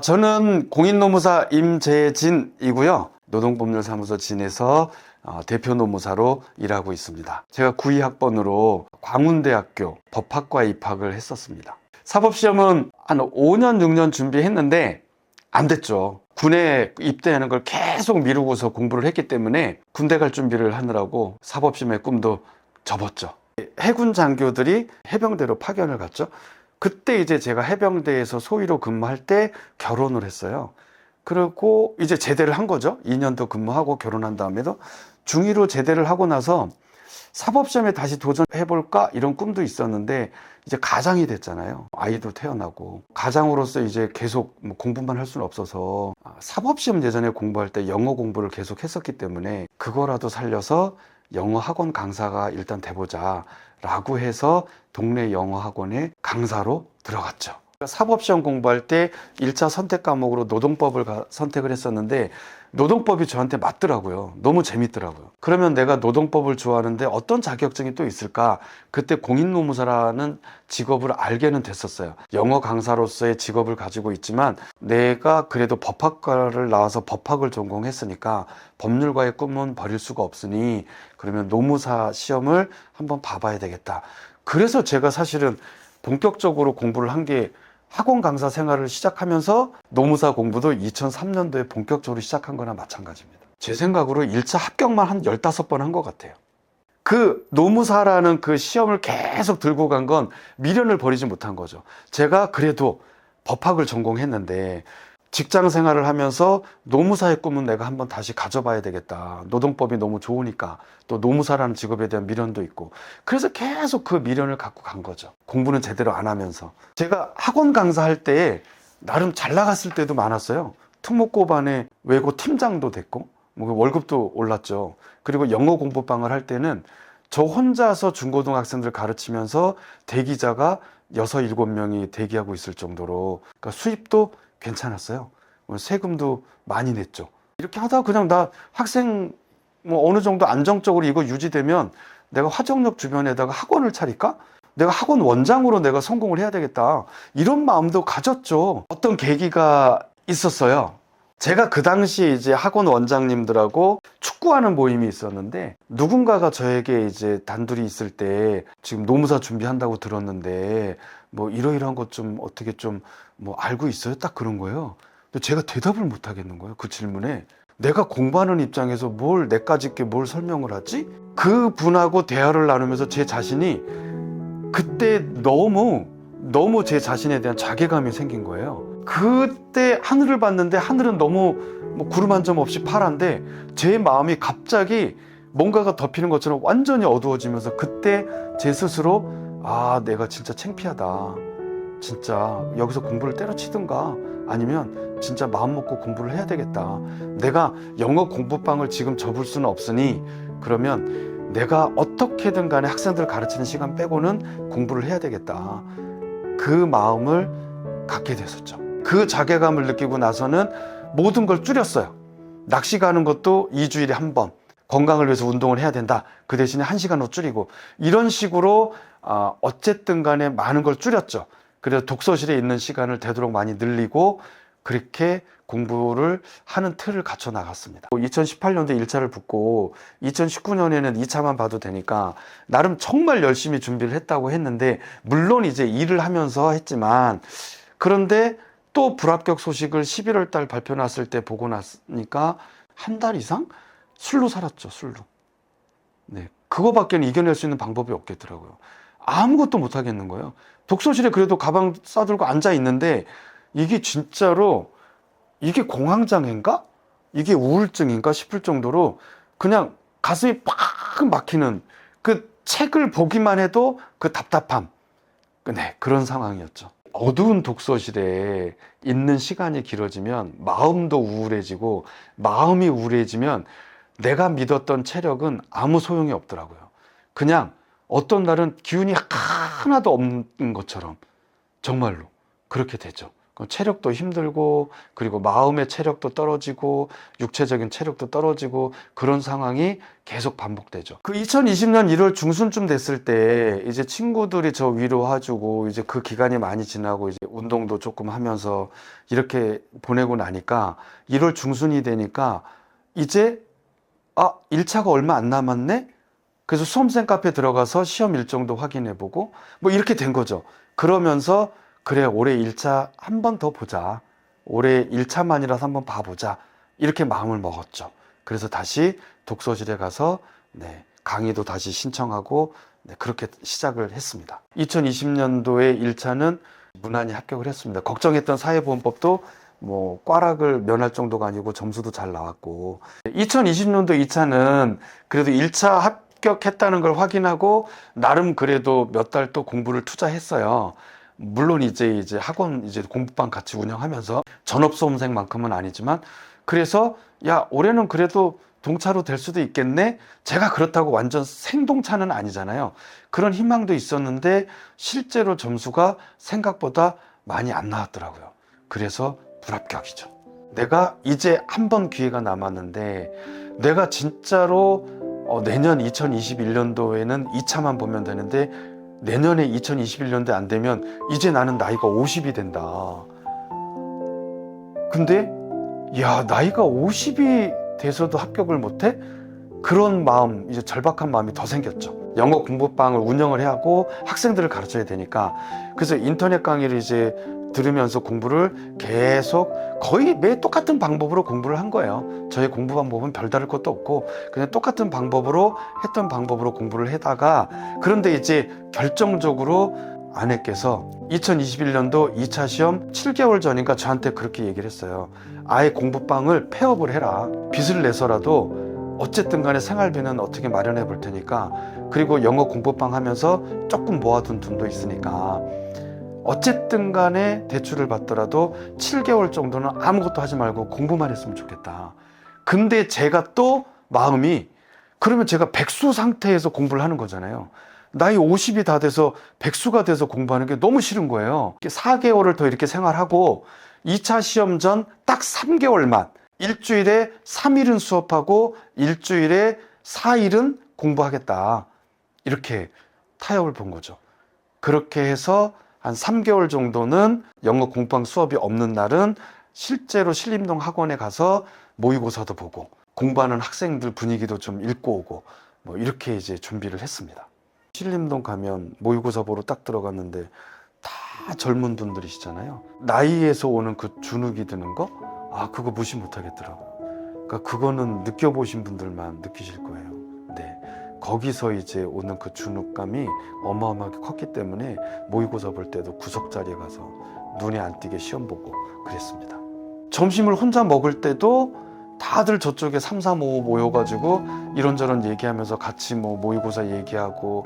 저는 공인노무사 임재진이고요. 노동법률사무소 진에서 대표 노무사로 일하고 있습니다. 제가 92학번으로 광운대학교 법학과에 입학을 했었습니다. 사법시험은 한 5년, 6년 준비했는데 안 됐죠. 군에 입대하는 걸 계속 미루고서 공부를 했기 때문에 군대 갈 준비를 하느라고 사법시험의 꿈도 접었죠. 해군 장교들이 해병대로 파견을 갔죠. 그때 이제 제가 해병대에서 소위로 근무할 때 결혼을 했어요. 그리고 이제 제대를 한 거죠. 2년도 근무하고 결혼한 다음에도 중위로 제대를 하고 나서 사법시험에 다시 도전해볼까 이런 꿈도 있었는데 이제 가장이 됐잖아요. 아이도 태어나고 가장으로서 이제 계속 공부만 할 수는 없어서 사법시험 예전에 공부할 때 영어 공부를 계속 했었기 때문에 그거라도 살려서 영어 학원 강사가 일단 돼보자 라고 해서 동네 영어 학원에 강사로 들어갔죠. 사법시험 공부할 때 1차 선택 과목으로 노동법을 선택을 했었는데 노동법이 저한테 맞더라고요. 너무 재밌더라고요. 그러면 내가 노동법을 좋아하는데 어떤 자격증이 또 있을까? 그때 공인노무사라는 직업을 알게는 됐었어요. 영어 강사로서의 직업을 가지고 있지만 내가 그래도 법학과를 나와서 법학을 전공했으니까 법률가의 꿈은 버릴 수가 없으니 그러면 노무사 시험을 한번 봐봐야 되겠다. 그래서 제가 사실은 본격적으로 공부를 한 게 학원 강사 생활을 시작하면서 노무사 공부도 2003년도에 본격적으로 시작한 거나 마찬가지입니다. 제 생각으로 1차 합격만 한 15번 한 것 같아요. 그 노무사라는 그 시험을 계속 들고 간 건 미련을 버리지 못한 거죠. 제가 그래도 법학을 전공했는데 직장 생활을 하면서 노무사의 꿈은 내가 한번 다시 가져봐야 되겠다. 노동법이 너무 좋으니까 또 노무사라는 직업에 대한 미련도 있고 그래서 계속 그 미련을 갖고 간 거죠. 공부는 제대로 안 하면서. 제가 학원 강사할 때 나름 잘 나갔을 때도 많았어요. 특목고반에 외고 팀장도 됐고 월급도 올랐죠. 그리고 영어 공부방을 할 때는 저 혼자서 중고등학생들 가르치면서 대기자가 6, 7명이 대기하고 있을 정도로 그러니까 수입도 괜찮았어요. 세금도 많이 냈죠. 이렇게 하다가 그냥 나 학생 어느 정도 안정적으로 이거 유지되면 내가 화정역 주변에다가 학원을 차릴까? 내가 학원 원장으로 내가 성공을 해야 되겠다. 이런 마음도 가졌죠. 어떤 계기가 있었어요. 제가 그 당시에 이제 학원 원장님들하고 축구하는 모임이 있었는데 누군가가 저에게 이제 단둘이 있을 때 지금 노무사 준비한다고 들었는데 이러이러한 것 좀 어떻게 좀 알고 있어요? 딱 그런 거예요. 근데 제가 대답을 못 하겠는 거예요. 그 질문에. 내가 공부하는 입장에서 뭘 내까지 있게 뭘 설명을 하지? 그 분하고 대화를 나누면서 제 자신이 그때 너무 제 자신에 대한 자괴감이 생긴 거예요. 그때 하늘을 봤는데 하늘은 너무 구름 한 점 없이 파란데 제 마음이 갑자기 뭔가가 덮이는 것처럼 완전히 어두워지면서 그때 제 스스로 내가 진짜 창피하다. 진짜 여기서 공부를 때려치든가 아니면 진짜 마음 먹고 공부를 해야 되겠다. 내가 영어 공부방을 지금 접을 수는 없으니 그러면 내가 어떻게든 간에 학생들 가르치는 시간 빼고는 공부를 해야 되겠다. 그 마음을 갖게 됐었죠. 그 자괴감을 느끼고 나서는 모든 걸 줄였어요. 낚시 가는 것도 2주일에 한 번. 건강을 위해서 운동을 해야 된다. 그 대신에 1시간으로 줄이고 이런 식으로 어쨌든 간에 많은 걸 줄였죠. 그래서 독서실에 있는 시간을 되도록 많이 늘리고 그렇게 공부를 하는 틀을 갖춰 나갔습니다. 2018년도에 1차를 붙고 2019년에는 2차만 봐도 되니까 나름 정말 열심히 준비를 했다고 했는데 물론 이제 일을 하면서 했지만 그런데 또 불합격 소식을 11월 달 발표 났을 때 보고 나니까 한 달 이상 술로 살았죠. 술로. 네, 그거밖에는 이겨낼 수 있는 방법이 없겠더라고요. 아무것도 못 하겠는 거예요. 독서실에 그래도 가방 싸들고 앉아 있는데 이게 진짜로 이게 공황장애인가? 이게 우울증인가 싶을 정도로 그냥 가슴이 팍 막히는 그 책을 보기만 해도 그 답답함. 네, 그런 상황이었죠. 어두운 독서실에 있는 시간이 길어지면 마음도 우울해지고 마음이 우울해지면 내가 믿었던 체력은 아무 소용이 없더라고요. 그냥 어떤 날은 기운이 하나도 없는 것처럼 정말로 그렇게 되죠. 체력도 힘들고 그리고 마음의 체력도 떨어지고 육체적인 체력도 떨어지고 그런 상황이 계속 반복되죠. 그 2020년 1월 중순쯤 됐을 때 이제 친구들이 저 위로해주고 이제 그 기간이 많이 지나고 이제 운동도 조금 하면서 이렇게 보내고 나니까 1월 중순이 되니까 이제 1차가 얼마 안 남았네? 그래서 수험생 카페 들어가서 시험 일정도 확인해보고 뭐 이렇게 된 거죠. 그러면서 그래 올해 1차 한 번 더 보자. 올해 1차만이라서 한번 봐보자. 이렇게 마음을 먹었죠. 그래서 다시 독서실에 가서 강의도 다시 신청하고 그렇게 시작을 했습니다. 2020년도에 1차는 무난히 합격을 했습니다. 걱정했던 사회보험법도 뭐 꽈락을 면할 정도가 아니고 점수도 잘 나왔고 2020년도 2차는 그래도 1차 합격했다는 걸 확인하고 나름 그래도 몇 달 또 공부를 투자했어요. 물론 이제 학원 이제 공부방 같이 운영하면서 전업수험생만큼은 아니지만 그래서 야 올해는 그래도 동차로 될 수도 있겠네. 제가 그렇다고 완전 생동차는 아니잖아요. 그런 희망도 있었는데 실제로 점수가 생각보다 많이 안 나왔더라고요. 그래서 불합격이죠. 내가 이제 한 번 기회가 남았는데 내가 진짜로 내년 2021년도에는 2차만 보면 되는데 내년에 2021년도에 안 되면 이제 나는 나이가 50이 된다. 근데 야 나이가 50이 돼서도 합격을 못해? 그런 마음, 이제 절박한 마음이 더 생겼죠. 영어 공부방을 운영을 해야 하고 학생들을 가르쳐야 되니까 그래서 인터넷 강의를 이제 들으면서 공부를 계속 거의 매일 똑같은 방법으로 공부를 한 거예요. 저의 공부 방법은 별다를 것도 없고 그냥 똑같은 방법으로 했던 방법으로 공부를 하다가 그런데 이제 결정적으로 아내께서 2021년도 2차 시험 7개월 전인가 저한테 그렇게 얘기를 했어요. 아예 공부방을 폐업을 해라. 빚을 내서라도 어쨌든 간에 생활비는 어떻게 마련해 볼 테니까 그리고 영어 공부방 하면서 조금 모아둔 돈도 있으니까 어쨌든 간에 대출을 받더라도 7개월 정도는 아무것도 하지 말고 공부만 했으면 좋겠다. 근데 제가 또 마음이 그러면 제가 백수 상태에서 공부를 하는 거잖아요. 나이 50이 다 돼서 백수가 돼서 공부하는 게 너무 싫은 거예요. 4개월을 더 이렇게 생활하고 2차 시험 전 딱 3개월만 일주일에 3일은 수업하고 일주일에 4일은 공부하겠다. 이렇게 타협을 본 거죠. 그렇게 해서 한 3개월 정도는 영어 공부방 수업이 없는 날은 실제로 신림동 학원에 가서 모의고사도 보고 공부하는 학생들 분위기도 좀 읽고 오고 뭐 이렇게 이제 준비를 했습니다. 신림동 가면 모의고사 보러 딱 들어갔는데 다 젊은 분들이시잖아요. 나이에서 오는 그 주눅이 드는 거? 그거 무시 못 하겠더라고요. 그러니까 그거는 느껴보신 분들만 느끼실 거예요. 네. 거기서 이제 오는 그 주눅감이 어마어마하게 컸기 때문에 모의고사 볼 때도 구석 자리에 가서 눈에 안 띄게 시험 보고 그랬습니다. 점심을 혼자 먹을 때도 다들 저쪽에 3, 4, 5 모여가지고 이런저런 얘기하면서 같이 뭐 모의고사 얘기하고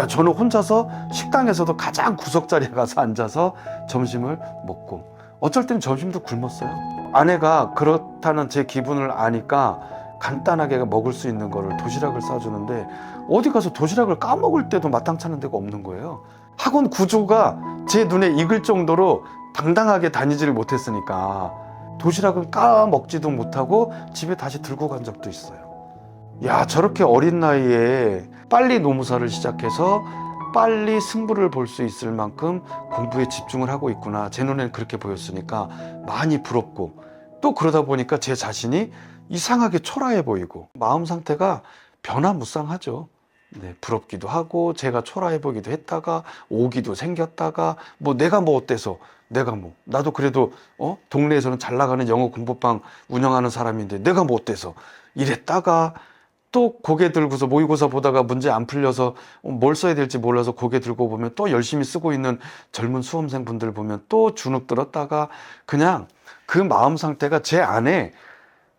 저는 혼자서 식당에서도 가장 구석 자리에 가서 앉아서 점심을 먹고 어쩔 땐 점심도 굶었어요. 아내가 그렇다는 제 기분을 아니까 간단하게 먹을 수 있는 거를 도시락을 싸주는데 어디 가서 도시락을 까먹을 때도 마땅찮은 데가 없는 거예요. 학원 구조가 제 눈에 익을 정도로 당당하게 다니지를 못했으니까 도시락을 까먹지도 못하고 집에 다시 들고 간 적도 있어요. 야, 저렇게 어린 나이에 빨리 노무사를 시작해서 빨리 승부를 볼 수 있을 만큼 공부에 집중을 하고 있구나. 제 눈에는 그렇게 보였으니까 많이 부럽고 또 그러다 보니까 제 자신이 이상하게 초라해 보이고 마음 상태가 변화무쌍하죠. 네, 부럽기도 하고 제가 초라해 보기도 했다가 오기도 생겼다가 내가 뭐 어때서 나도 그래도 동네에서는 잘 나가는 영어 공부방 운영하는 사람인데 내가 뭐 어때서 이랬다가 또 고개 들고서 모의고사 보다가 문제 안 풀려서 뭘 써야 될지 몰라서 고개 들고 보면 또 열심히 쓰고 있는 젊은 수험생분들 보면 또 주눅 들었다가 그냥 그 마음 상태가 제 안에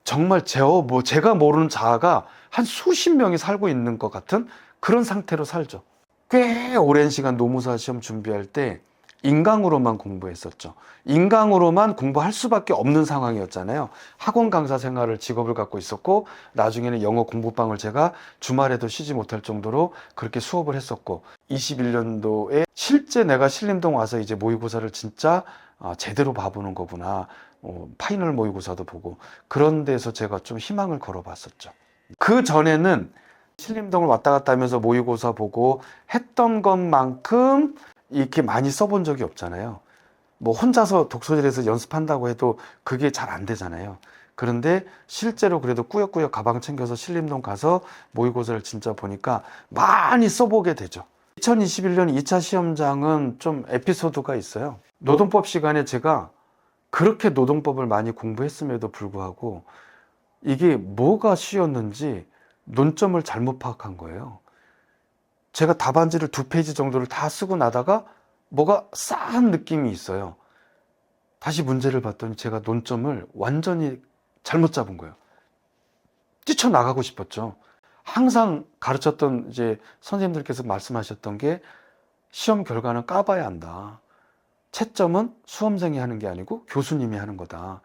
정말 제가 모르는 자아가 한 수십 명이 살고 있는 것 같은 그런 상태로 살죠. 꽤 오랜 시간 노무사 시험 준비할 때 인강으로만 공부했었죠. 인강으로만 공부할 수밖에 없는 상황이었잖아요. 학원 강사 생활을 직업을 갖고 있었고 나중에는 영어 공부방을 제가 주말에도 쉬지 못할 정도로 그렇게 수업을 했었고 21년도에 실제 내가 신림동 와서 이제 모의고사를 진짜 제대로 봐보는 거구나. 파이널 모의고사도 보고 그런 데서 제가 좀 희망을 걸어봤었죠. 그 전에는 신림동을 왔다 갔다 하면서 모의고사 보고 했던 것만큼 이렇게 많이 써본 적이 없잖아요. 뭐 혼자서 독서실에서 연습한다고 해도 그게 잘 안 되잖아요. 그런데 실제로 그래도 꾸역꾸역 가방 챙겨서 신림동 가서 모의고사를 진짜 보니까 많이 써보게 되죠. 2021년 2차 시험장은 좀 에피소드가 있어요. 노동법 시간에 제가 그렇게 노동법을 많이 공부했음에도 불구하고 이게 뭐가 쉬웠는지 논점을 잘못 파악한 거예요. 제가 답안지를 2페이지 정도를 다 쓰고 나다가 뭐가 싸한 느낌이 있어요. 다시 문제를 봤더니 제가 논점을 완전히 잘못 잡은 거예요. 뛰쳐나가고 싶었죠. 항상 가르쳤던 이제 선생님들께서 말씀하셨던 게 시험 결과는 까봐야 한다. 채점은 수험생이 하는 게 아니고 교수님이 하는 거다.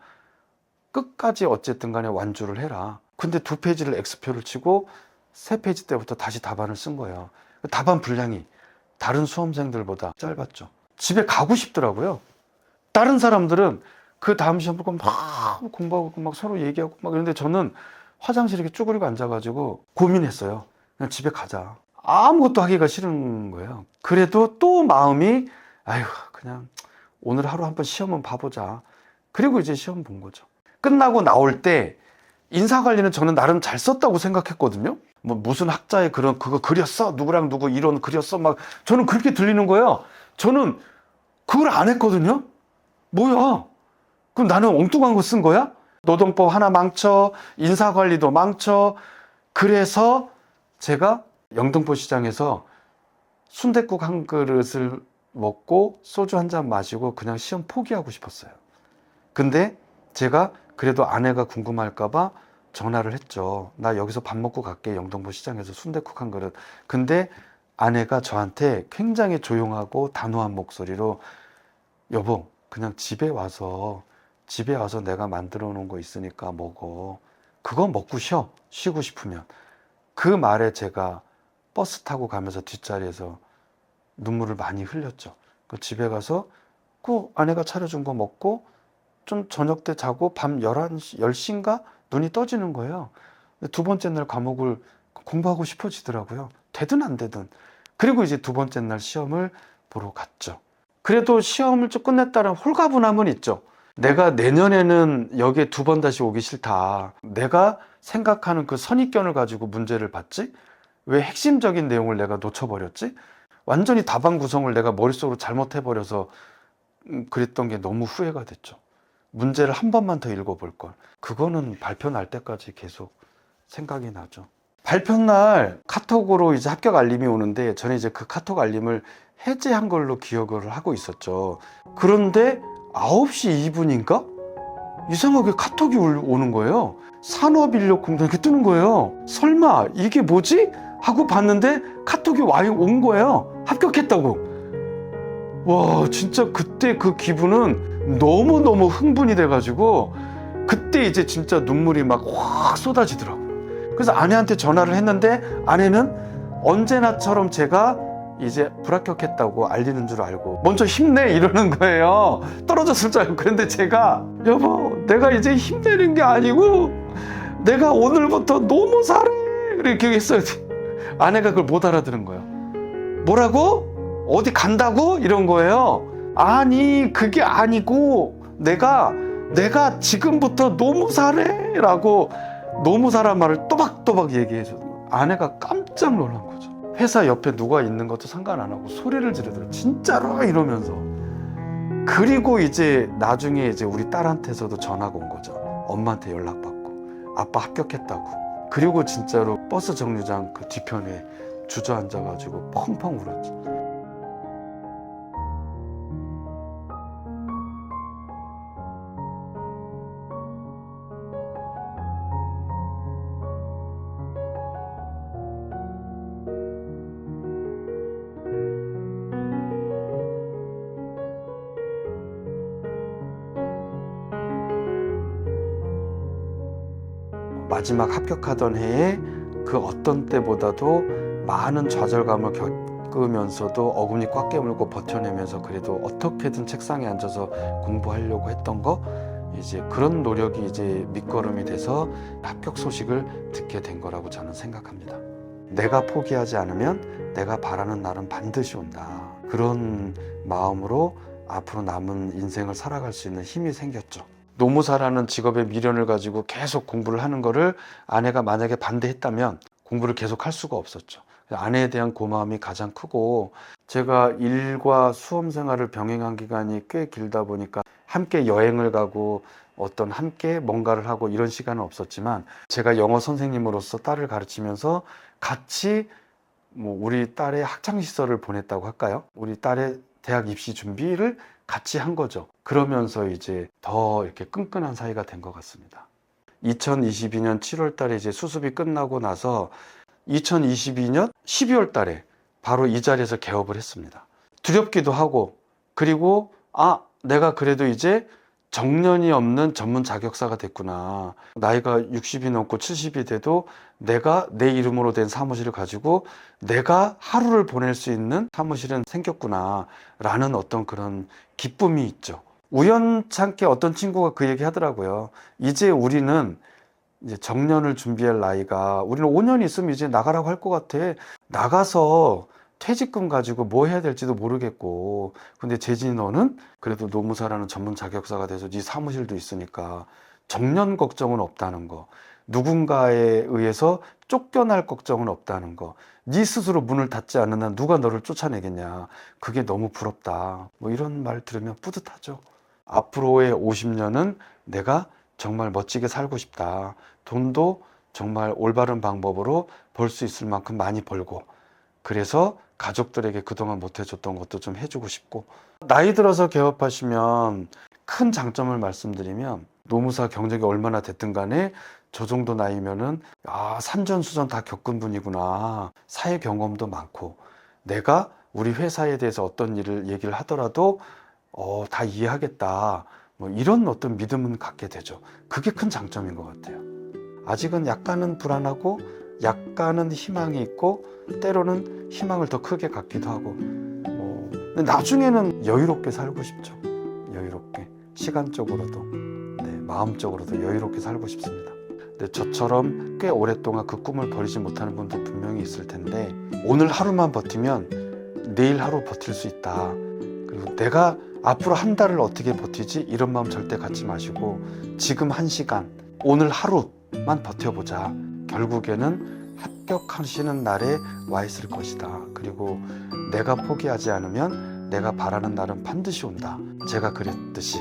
끝까지 어쨌든 간에 완주를 해라. 근데 2페이지를 X표를 치고 3페이지 때부터 다시 답안을 쓴 거예요. 답안 분량이 다른 수험생들보다 짧았죠. 집에 가고 싶더라고요. 다른 사람들은 그 다음 시험 보고 막 공부하고 막 서로 얘기하고 막 이런데 저는 화장실에 이렇게 쭈그리고 앉아가지고 고민했어요. 그냥 집에 가자. 아무것도 하기가 싫은 거예요. 그래도 또 마음이 아유 그냥 오늘 하루 한번 시험은 봐보자. 그리고 이제 시험 본 거죠. 끝나고 나올 때 인사관리는 저는 나름 잘 썼다고 생각했거든요. 뭐 무슨 학자의 그거 그렸어? 누구랑 누구 이론 그렸어? 막 저는 그렇게 들리는 거예요. 저는 그걸 안 했거든요. 뭐야? 그럼 나는 엉뚱한 거 쓴 거야? 노동법 하나 망쳐, 인사관리도 망쳐. 그래서 제가 영등포 시장에서 순댓국 한 그릇을 먹고 소주 한 잔 마시고 그냥 시험 포기하고 싶었어요. 근데 제가 그래도 아내가 궁금할까봐 전화를 했죠. 나 여기서 밥 먹고 갈게. 영등포 시장에서 순댓국 한 그릇. 근데 아내가 저한테 굉장히 조용하고 단호한 목소리로 여보 그냥 집에 와서 내가 만들어 놓은 거 있으니까 먹어. 그거 먹고 쉬고 싶으면. 그 말에 제가 버스 타고 가면서 뒷자리에서 눈물을 많이 흘렸죠. 그 집에 가서 그 아내가 차려준 거 먹고 좀 저녁 때 자고 밤 11시, 10시인가 눈이 떠지는 거예요. 2번째 날 과목을 공부하고 싶어지더라고요. 되든 안 되든. 그리고 이제 2번째 날 시험을 보러 갔죠. 그래도 시험을 좀 끝냈다는 홀가분함은 있죠. 내가 내년에는 여기에 2번 다시 오기 싫다. 내가 생각하는 그 선입견을 가지고 문제를 봤지? 왜 핵심적인 내용을 내가 놓쳐버렸지? 완전히 답안 구성을 내가 머릿속으로 잘못해버려서 그랬던 게 너무 후회가 됐죠. 문제를 한 번만 더 읽어볼 걸. 그거는 발표 날 때까지 계속 생각이 나죠. 발표 날 카톡으로 이제 합격 알림이 오는데 저는 이제 그 카톡 알림을 해제한 걸로 기억을 하고 있었죠. 그런데 9시 2분인가? 이상하게 카톡이 오는 거예요. 산업인력공단 이렇게 뜨는 거예요. 설마 이게 뭐지? 하고 봤는데 카톡이 온 거예요. 합격했다고. 와 진짜 그때 그 기분은 너무너무 흥분이 돼가지고 그때 이제 진짜 눈물이 막 확 쏟아지더라고요. 그래서 아내한테 전화를 했는데 아내는 언제나처럼 제가 이제 불합격했다고 알리는 줄 알고 먼저 힘내 이러는 거예요. 떨어졌을 줄 알고. 그런데 제가 여보 내가 이제 힘내는 게 아니고 내가 오늘부터 너무 잘해 이렇게 했어요. 아내가 그걸 못 알아들은 거예요. 뭐라고? 어디 간다고? 이런 거예요. 아니 그게 아니고 내가 지금부터 너무 잘해 라고 너무 잘한 말을 또박또박 얘기해줘. 아내가 깜짝 놀란 거죠. 회사 옆에 누가 있는 것도 상관 안 하고 소리를 지르더라고요. 진짜로 이러면서. 그리고 이제 나중에 이제 우리 딸한테서도 전화가 온 거죠. 엄마한테 연락받고 아빠 합격했다고. 그리고 진짜로 버스 정류장 그 뒤편에 주저앉아가지고 펑펑 울었죠. 마지막 합격하던 해에 그 어떤 때보다도 많은 좌절감을 겪으면서도 어금니 꽉 깨물고 버텨내면서 그래도 어떻게든 책상에 앉아서 공부하려고 했던 거, 이제 그런 노력이 이제 밑거름이 돼서 합격 소식을 듣게 된 거라고 저는 생각합니다. 내가 포기하지 않으면 내가 바라는 날은 반드시 온다. 그런 마음으로 앞으로 남은 인생을 살아갈 수 있는 힘이 생겼죠. 노무사라는 직업의 미련을 가지고 계속 공부를 하는 거를 아내가 만약에 반대했다면 공부를 계속 할 수가 없었죠. 아내에 대한 고마움이 가장 크고, 제가 일과 수험 생활을 병행한 기간이 꽤 길다 보니까 함께 여행을 가고 어떤 함께 뭔가를 하고 이런 시간은 없었지만, 제가 영어 선생님으로서 딸을 가르치면서 같이 우리 딸의 학창시설을 보냈다고 할까요? 우리 딸의 대학 입시 준비를 같이 한 거죠. 그러면서 이제 더 이렇게 끈끈한 사이가 된 것 같습니다. 2022년 7월 달에 이제 수습이 끝나고 나서 2022년 12월 달에 바로 이 자리에서 개업을 했습니다. 두렵기도 하고, 그리고 내가 그래도 이제 정년이 없는 전문 자격사가 됐구나. 나이가 60이 넘고 70이 돼도 내가 내 이름으로 된 사무실을 가지고 내가 하루를 보낼 수 있는 사무실은 생겼구나 라는 어떤 그런 기쁨이 있죠. 우연찮게 어떤 친구가 그 얘기 하더라고요. 이제 우리는 이제 정년을 준비할 나이가, 우리는 5년 있으면 이제 나가라고 할 것 같아. 나가서 퇴직금 가지고 뭐 해야 될지도 모르겠고, 근데 재진이 너는 그래도 노무사라는 전문 자격사가 돼서 네 사무실도 있으니까 정년 걱정은 없다는 거, 누군가에 의해서 쫓겨날 걱정은 없다는 거, 네 스스로 문을 닫지 않는 한 누가 너를 쫓아내겠냐, 그게 너무 부럽다. 이런 말 들으면 뿌듯하죠. 앞으로의 50년은 내가 정말 멋지게 살고 싶다. 돈도 정말 올바른 방법으로 벌 수 있을 만큼 많이 벌고, 그래서 가족들에게 그동안 못 해줬던 것도 좀 해주고 싶고. 나이 들어서 개업하시면 큰 장점을 말씀드리면, 노무사 경력이 얼마나 됐든 간에 저 정도 나이면은 산전수전 다 겪은 분이구나, 사회 경험도 많고, 내가 우리 회사에 대해서 어떤 일을 얘기를 하더라도 다 이해하겠다, 이런 어떤 믿음은 갖게 되죠. 그게 큰 장점인 것 같아요. 아직은 약간은 불안하고 약간은 희망이 있고, 때로는 희망을 더 크게 갖기도 하고, 근데 나중에는 여유롭게 살고 싶죠. 여유롭게, 시간적으로도, 마음적으로도 여유롭게 살고 싶습니다. 근데 저처럼 꽤 오랫동안 그 꿈을 버리지 못하는 분들 분명히 있을 텐데, 오늘 하루만 버티면 내일 하루 버틸 수 있다. 그리고 내가 앞으로 한 달을 어떻게 버티지? 이런 마음 절대 갖지 마시고, 지금 한 시간, 오늘 하루만 버텨보자. 결국에는 합격하시는 날에 와 있을 것이다. 그리고 내가 포기하지 않으면 내가 바라는 날은 반드시 온다. 제가 그랬듯이